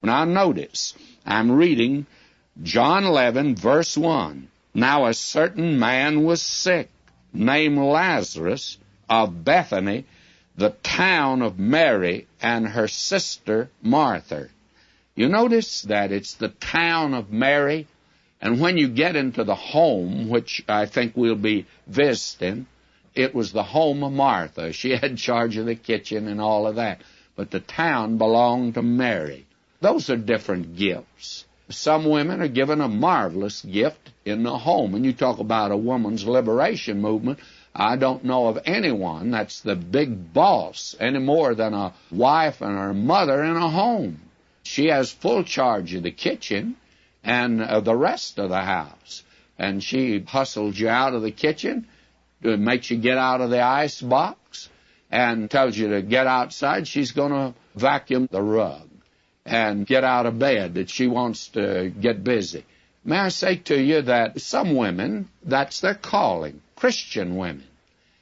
Now notice, I'm reading John 11, verse 1. Now a certain man was sick, named Lazarus, of Bethany, the town of Mary and her sister Martha. You notice that it's the town of Mary, and when you get into the home, which I think we'll be visiting, it was the home of Martha. She had charge of the kitchen and all of that. But the town belonged to Mary. Those are different gifts. Some women are given a marvelous gift in the home. And you talk about a woman's liberation movement, I don't know of anyone that's the big boss any more than a wife and her mother in a home. She has full charge of the kitchen and of the rest of the house. And she hustles you out of the kitchen, makes you get out of the ice box, and tells you to get outside. She's going to vacuum the rug and get out of bed, that she wants to get busy. May I say to you that some women, that's their calling, Christian women.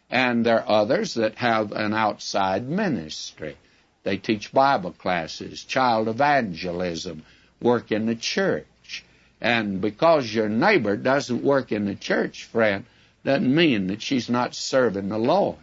And there are others that have an outside ministry. They teach Bible classes, child evangelism, work in the church. And because your neighbor doesn't work in the church, friend, doesn't mean that she's not serving the Lord.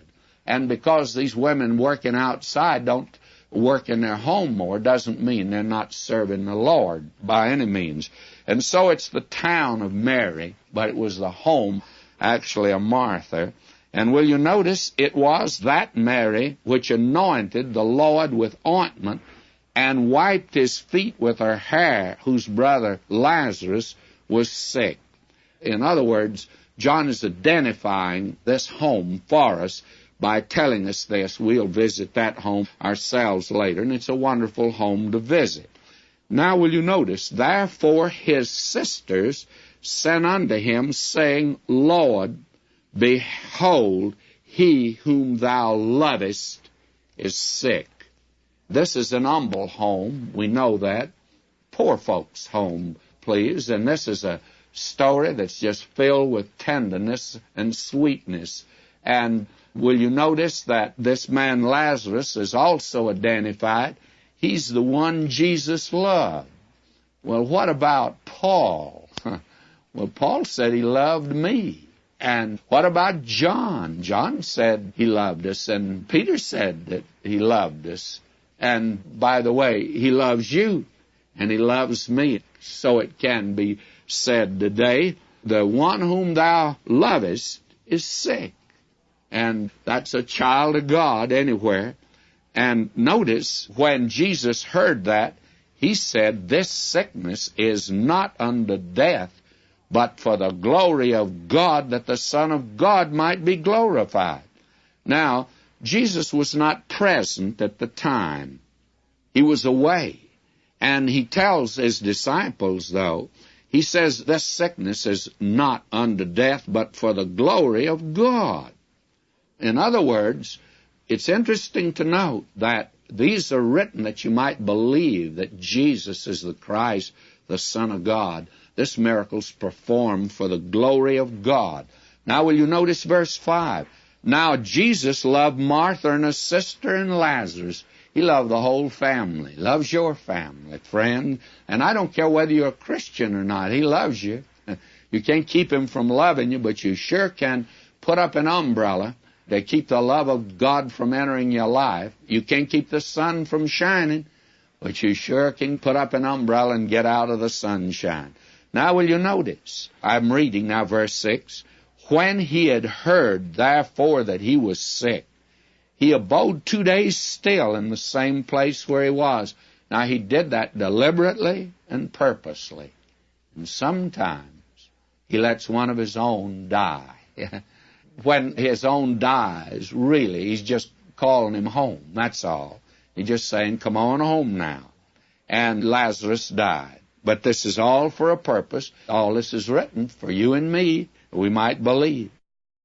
And because these women working outside don't work in their home more, doesn't mean they're not serving the Lord by any means. And so it's the town of Mary, but it was the home, actually, of Martha. And will you notice, it was that Mary which anointed the Lord with ointment and wiped his feet with her hair, whose brother Lazarus was sick. In other words, John is identifying this home for us by telling us this. We'll visit that home ourselves later, and it's a wonderful home to visit. Now will you notice, therefore his sisters sent unto him, saying, Lord, behold, he whom thou lovest is sick. This is an humble home. We know that. Poor folks' home, please. And this is a story that's just filled with tenderness and sweetness. And will you notice that this man Lazarus is also identified? He's the one Jesus loved. Well, what about Paul? Well, Paul said he loved me. And what about John? John said he loved us, and Peter said that he loved us. And by the way, he loves you, and he loves me. So it can be said today, the one whom thou lovest is sick. And that's a child of God anywhere. And notice, when Jesus heard that, he said, this sickness is not unto death, but for the glory of God, that the Son of God might be glorified. Now, Jesus was not present at the time. He was away. And he tells his disciples, though, he says, this sickness is not unto death, but for the glory of God. In other words, it's interesting to note that these are written that you might believe that Jesus is the Christ, the Son of God. This miracle's performed for the glory of God. Now will you notice verse 5? Now Jesus loved Martha and her sister and Lazarus. He loved the whole family. Loves your family, friend. And I don't care whether you're a Christian or not. He loves you. You can't keep him from loving you, but you sure can put up an umbrella to keep the love of God from entering your life. You can't keep the sun from shining, but you sure can put up an umbrella and get out of the sunshine. Now will you notice, I'm reading now verse 6, when he had heard, therefore, that he was sick, he abode 2 days still in the same place where he was. Now he did that deliberately and purposely. And sometimes he lets one of his own die. When his own dies, really, he's just calling him home, that's all. He's just saying, come on home now. And Lazarus died. But this is all for a purpose. All this is written for you and me, we might believe.